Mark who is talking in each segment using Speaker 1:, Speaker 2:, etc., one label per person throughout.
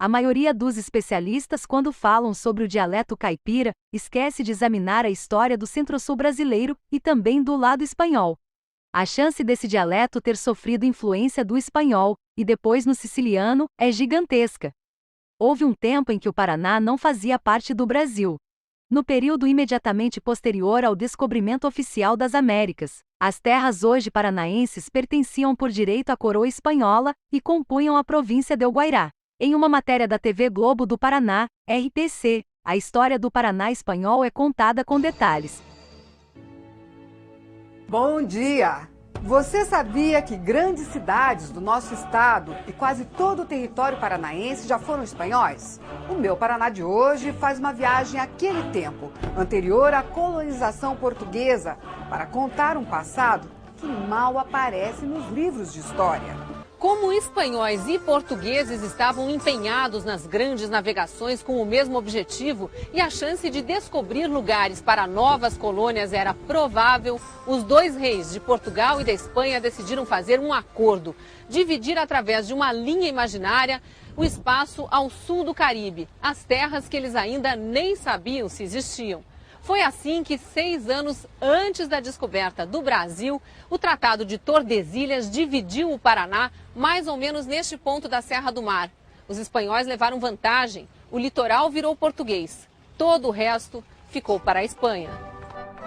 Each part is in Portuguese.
Speaker 1: A maioria dos especialistas, quando falam sobre o dialeto caipira, esquece de examinar a história do centro-sul brasileiro e também do lado espanhol. A chance desse dialeto ter sofrido influência do espanhol, e depois no siciliano, é gigantesca. Houve um tempo em que o Paraná não fazia parte do Brasil. No período imediatamente posterior ao descobrimento oficial das Américas, as terras hoje paranaenses pertenciam por direito à coroa espanhola e compunham a província de Guairá. Em uma matéria da TV Globo do Paraná, RTC, a história do Paraná espanhol é contada com detalhes.
Speaker 2: Bom dia! Você sabia que grandes cidades do nosso estado e quase todo o território paranaense já foram espanhóis? O Meu Paraná de hoje faz uma viagem àquele tempo, anterior à colonização portuguesa, para contar um passado que mal aparece nos livros de história.
Speaker 3: Como espanhóis e portugueses estavam empenhados nas grandes navegações com o mesmo objetivo e a chance de descobrir lugares para novas colônias era provável, os dois reis de Portugal e da Espanha decidiram fazer um acordo, dividir através de uma linha imaginária o espaço ao sul do Caribe, as terras que eles ainda nem sabiam se existiam. Foi assim que, 6 anos antes da descoberta do Brasil, o Tratado de Tordesilhas dividiu o Paraná mais ou menos neste ponto da Serra do Mar. Os espanhóis levaram vantagem, o litoral virou português, todo o resto ficou para a Espanha.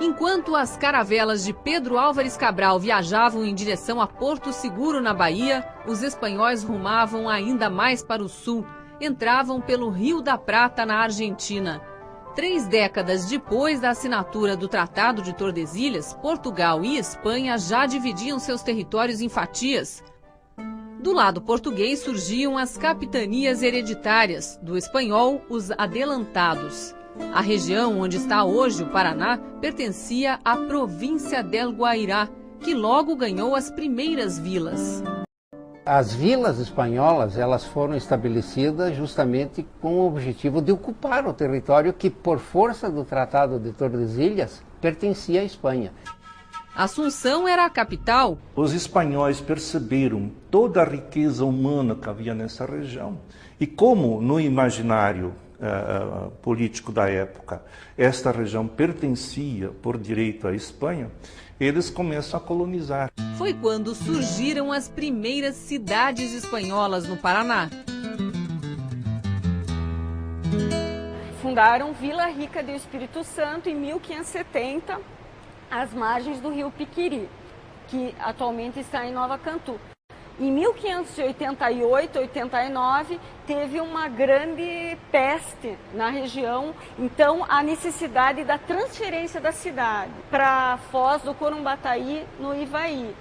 Speaker 3: Enquanto as caravelas de Pedro Álvares Cabral viajavam em direção a Porto Seguro, na Bahia, os espanhóis rumavam ainda mais para o sul, entravam pelo Rio da Prata, na Argentina. 3 décadas depois da assinatura do Tratado de Tordesilhas, Portugal e Espanha já dividiam seus territórios em fatias. Do lado português surgiam as capitanias hereditárias, do espanhol, os adelantados. A região onde está hoje o Paraná pertencia à província del Guairá, que logo ganhou as primeiras vilas.
Speaker 4: As vilas espanholas, elas foram estabelecidas justamente com o objetivo de ocupar o território que, por força do Tratado de Tordesilhas, pertencia à Espanha.
Speaker 3: Assunção era a capital.
Speaker 5: Os espanhóis perceberam toda a riqueza humana que havia nessa região e como no imaginário político da época esta região pertencia por direito à Espanha, eles começam a colonizar.
Speaker 3: Foi quando surgiram as primeiras cidades espanholas no Paraná.
Speaker 6: Fundaram Vila Rica do Espírito Santo em 1570, às margens do rio Piquiri, que atualmente está em Nova Cantu. Em 1588-89, teve uma grande peste na região, então a necessidade da transferência da cidade para Foz do Corumbataí, no Ivaí.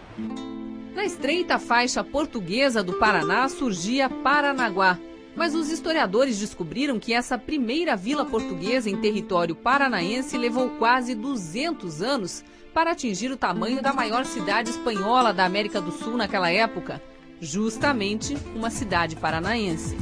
Speaker 3: Na estreita faixa portuguesa do Paraná surgia Paranaguá, mas os historiadores descobriram que essa primeira vila portuguesa em território paranaense levou quase 200 anos para atingir o tamanho da maior cidade espanhola da América do Sul naquela época, justamente uma cidade paranaense.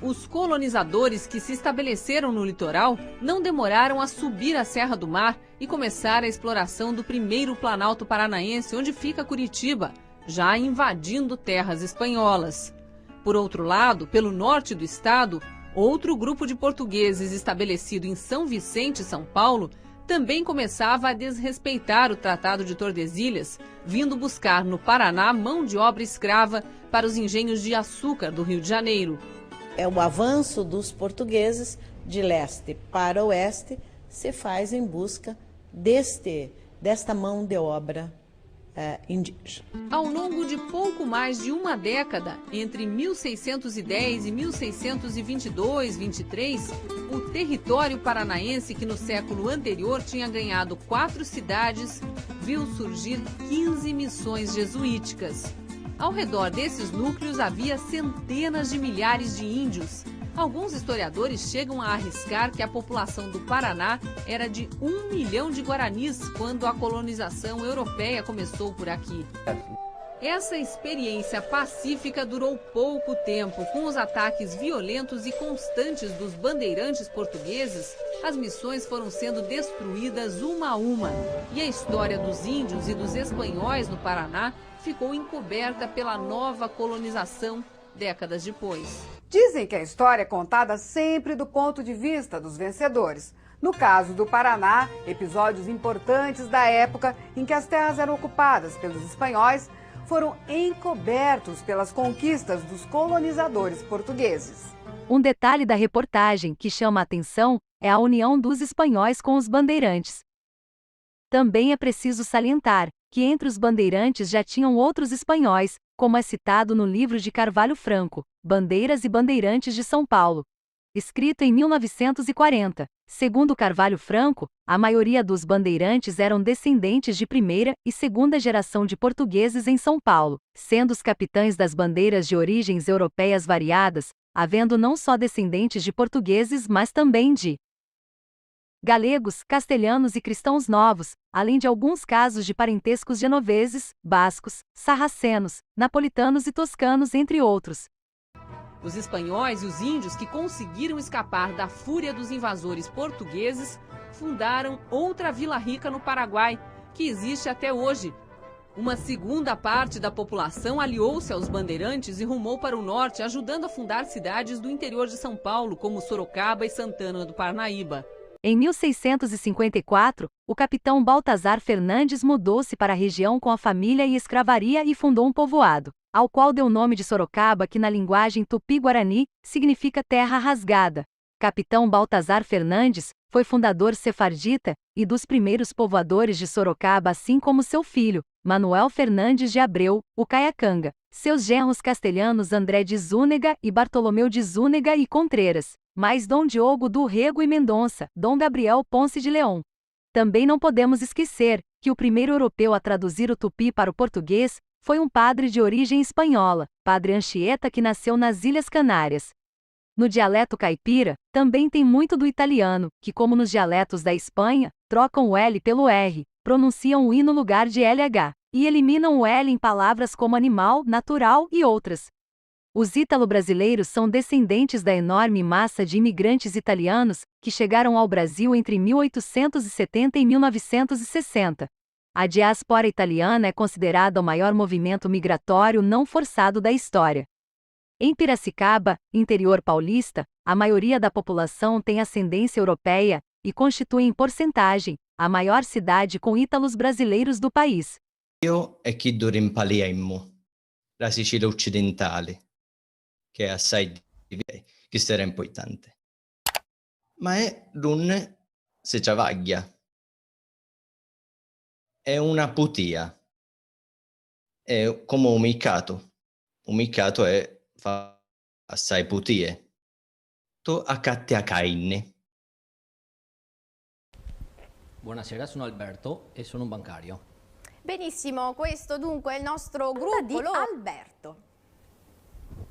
Speaker 3: Os colonizadores que se estabeleceram no litoral não demoraram a subir a Serra do Mar e começar a exploração do primeiro Planalto Paranaense, onde fica Curitiba, já invadindo terras espanholas. Por outro lado, pelo norte do estado, outro grupo de portugueses estabelecido em São Vicente, São Paulo, também começava a desrespeitar o Tratado de Tordesilhas, vindo buscar no Paraná mão de obra escrava para os engenhos de açúcar do Rio de Janeiro.
Speaker 7: O avanço dos portugueses de leste para oeste se faz em busca desta mão de obra indígena.
Speaker 3: Ao longo de pouco mais de uma década, entre 1610 e 1622-23, o território paranaense, que no século anterior tinha ganhado 4 cidades, viu surgir 15 missões jesuíticas. Ao redor desses núcleos havia centenas de milhares de índios. Alguns historiadores chegam a arriscar que a população do Paraná era de 1 milhão de guaranis quando a colonização europeia começou por aqui. Essa experiência pacífica durou pouco tempo. Com os ataques violentos e constantes dos bandeirantes portugueses, as missões foram sendo destruídas uma a uma. E a história dos índios e dos espanhóis no Paraná ficou encoberta pela nova colonização décadas depois.
Speaker 2: Dizem que a história é contada sempre do ponto de vista dos vencedores. No caso do Paraná, episódios importantes da época em que as terras eram ocupadas pelos espanhóis foram encobertos pelas conquistas dos colonizadores portugueses.
Speaker 1: Um detalhe da reportagem que chama a atenção é a união dos espanhóis com os bandeirantes. Também é preciso salientar que entre os bandeirantes já tinham outros espanhóis, como é citado no livro de Carvalho Franco, Bandeiras e Bandeirantes de São Paulo, escrito em 1940. Segundo Carvalho Franco, a maioria dos bandeirantes eram descendentes de primeira e segunda geração de portugueses em São Paulo, sendo os capitães das bandeiras de origens europeias variadas, havendo não só descendentes de portugueses, mas também de galegos, castelhanos e cristãos novos, além de alguns casos de parentescos genoveses, bascos, sarracenos, napolitanos e toscanos, entre outros.
Speaker 3: Os espanhóis e os índios que conseguiram escapar da fúria dos invasores portugueses fundaram outra Vila Rica no Paraguai, que existe até hoje. Uma segunda parte da população aliou-se aos bandeirantes e rumou para o norte, ajudando a fundar cidades do interior de São Paulo, como Sorocaba e Santana do Parnaíba.
Speaker 1: Em 1654, o capitão Baltazar Fernandes mudou-se para a região com a família e escravaria e fundou um povoado, ao qual deu o nome de Sorocaba, que na linguagem tupi-guarani significa terra rasgada. Capitão Baltazar Fernandes foi fundador sefardita e dos primeiros povoadores de Sorocaba, assim como seu filho, Manuel Fernandes de Abreu, o Caiacanga, seus genros castelhanos André de Zúñiga e Bartolomeu de Zúñiga e Contreras, mais Dom Diogo do Rego e Mendonça, Dom Gabriel Ponce de León. Também não podemos esquecer que o primeiro europeu a traduzir o tupi para o português foi um padre de origem espanhola, Padre Anchieta, que nasceu nas Ilhas Canárias. No dialeto caipira, também tem muito do italiano, que, como nos dialetos da Espanha, trocam o L pelo R, pronunciam o I no lugar de LH, e eliminam o L em palavras como animal, natural e outras. Os ítalo-brasileiros são descendentes da enorme massa de imigrantes italianos que chegaram ao Brasil entre 1870 e 1960. A diáspora italiana é considerada o maior movimento migratório não forçado da história. Em Piracicaba, interior paulista, a maioria da população tem ascendência europeia e constitui em porcentagem a maior cidade com ítalos brasileiros do país.
Speaker 8: Io è chi dorimpaliemmo, la Sicilia occidentale, che è assai diversa, che sarà importante. Ma è l'un se ciavaglia. È una putia. È come un miccato. Un miccato fa assai putie. To accatti a cainne.
Speaker 9: Buonasera, sono Alberto e sono un bancario.
Speaker 10: Benissimo, questo dunque è il nostro gruppo. Alberto.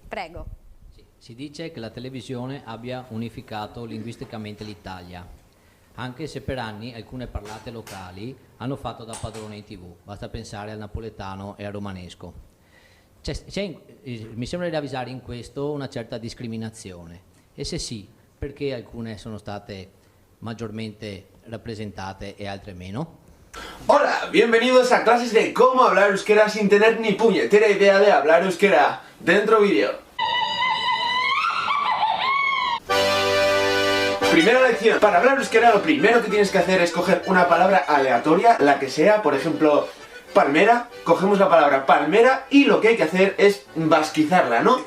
Speaker 10: Prego.
Speaker 9: Sì, si dice che la televisione abbia unificato linguisticamente l'Italia, anche se per anni alcune parlate locali hanno fatto da padrone in TV. Basta pensare al napoletano e al romanesco. Mi sembra di ravvisare in questo una certa discriminazione. E se sì, perché alcune sono state maggiormente representate e altre meno?
Speaker 11: Hola, bienvenidos a clases de cómo hablar euskera sin tener ni puñetera idea de hablar euskera. Dentro vídeo. Primera lección. Para hablar euskera lo primero que tienes que hacer es coger una palabra aleatoria, la que sea, por ejemplo, palmera. Cogemos la palabra palmera y lo que hay que hacer es basquizarla, ¿no?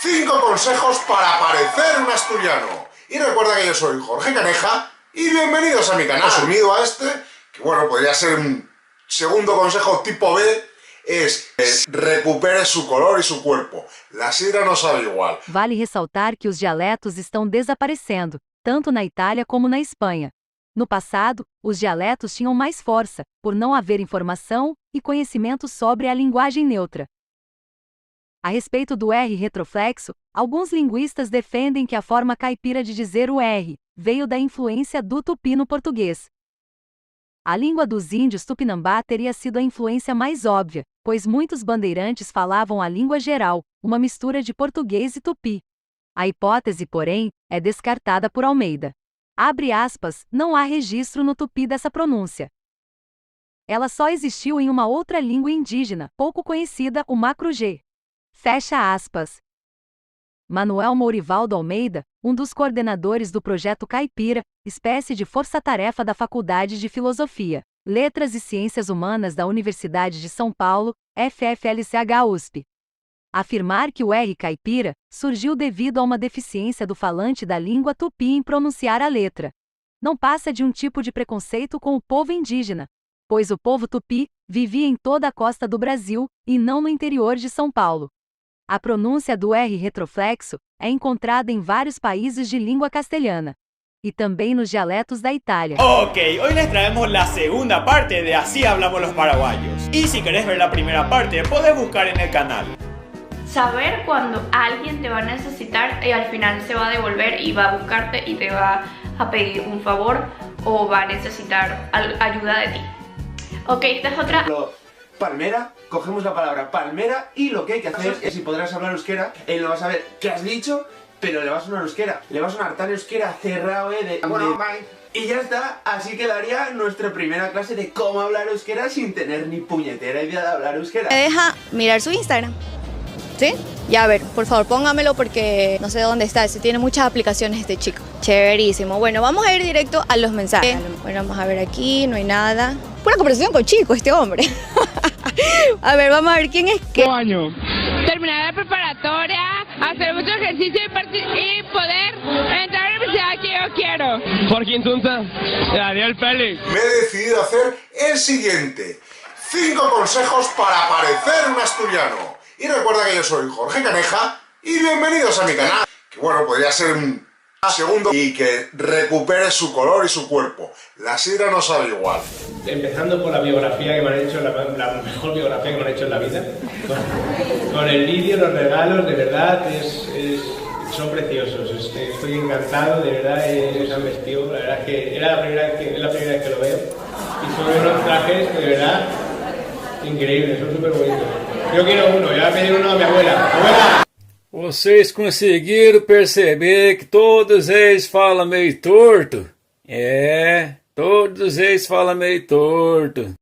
Speaker 12: 5 consejos para parecer un asturiano. Y recuerda que yo soy Jorge Caneja y bienvenidos a mi canal. Unido a este, que bueno, podría ser un segundo consejo tipo B, es recupere su color y su cuerpo. La sidra no sabe igual.
Speaker 1: Vale ressaltar que os dialetos estão desaparecendo, tanto na Itália como na Espanha. No passado, os dialetos tinham mais força, por não haver informação e conhecimento sobre a linguagem neutra. A respeito do R retroflexo, alguns linguistas defendem que a forma caipira de dizer o R veio da influência do tupi no português. A língua dos índios tupinambá teria sido a influência mais óbvia, pois muitos bandeirantes falavam a língua geral, uma mistura de português e tupi. A hipótese, porém, é descartada por Almeida. Abre aspas, não há registro no tupi dessa pronúncia. Ela só existiu em uma outra língua indígena, pouco conhecida, o macro-G. Fecha aspas. Manuel Mourivaldo Almeida, um dos coordenadores do projeto Caipira, espécie de força-tarefa da Faculdade de Filosofia, Letras e Ciências Humanas da Universidade de São Paulo, FFLCH-USP. Afirmar que o R caipira surgiu devido a uma deficiência do falante da língua tupi em pronunciar a letra. Não passa de um tipo de preconceito com o povo indígena, pois o povo tupi vivia em toda a costa do Brasil e não no interior de São Paulo. A pronúncia do R retroflexo é encontrada em vários países de língua castelhana e também nos dialetos da Itália.
Speaker 13: Ok, hoy les traemos la segunda parte de Así hablamos los paraguayos. Y si querés ver la primera parte, podés buscar en el canal.
Speaker 14: Saber cuando alguien te va a necesitar y al final se va a devolver y va a buscarte y te va a pedir un favor o va a necesitar ayuda de ti. Ok, esta es otra.
Speaker 11: Palmera, cogemos la palabra palmera y lo que hay que hacer es, si podrás hablar euskera, él no va a saber qué has dicho, pero le va a sonar euskera. Le va a sonar tan euskera cerrado, y ya está, así quedaría nuestra primera clase de cómo hablar euskera sin tener ni puñetera idea de hablar euskera.
Speaker 15: ¿Me deja mirar su Instagram? ¿Sí? Ya, a ver, por favor, póngamelo porque no sé dónde está. Tiene muchas aplicaciones este chico. Chéverísimo. Bueno, vamos a ir directo a los mensajes. Bueno, vamos a ver aquí, no hay nada. Pura conversación con chico este hombre. A ver, vamos a ver quién es qué.
Speaker 16: Año. Terminar la preparatoria, hacer mucho ejercicio y poder entrar a la universidad que yo quiero.
Speaker 17: Jorge Insunza, Daniel Félix.
Speaker 12: Me he decidido hacer el siguiente. 5 consejos para parecer un asturiano. Y recuerda que yo soy Jorge Caneja y bienvenidos a mi canal. Que bueno, podría ser un segundo y que recupere su color y su cuerpo. La sidra no sabe igual.
Speaker 17: Empezando por la biografía que me han hecho, la mejor biografía que me han hecho en la vida. Con el vídeo, los regalos, de verdad, son preciosos. Estoy encantado, de verdad, se han vestido. La verdad es que es la primera vez que lo veo. Y son unos trajes que de verdad, increíbles, son súper bonitos. Eu quero uno, eu ia pedir uno a minha abuela. Abuela!
Speaker 18: Vocês conseguiram perceber que todos eles falam meio torto? É, todos eles falam meio torto.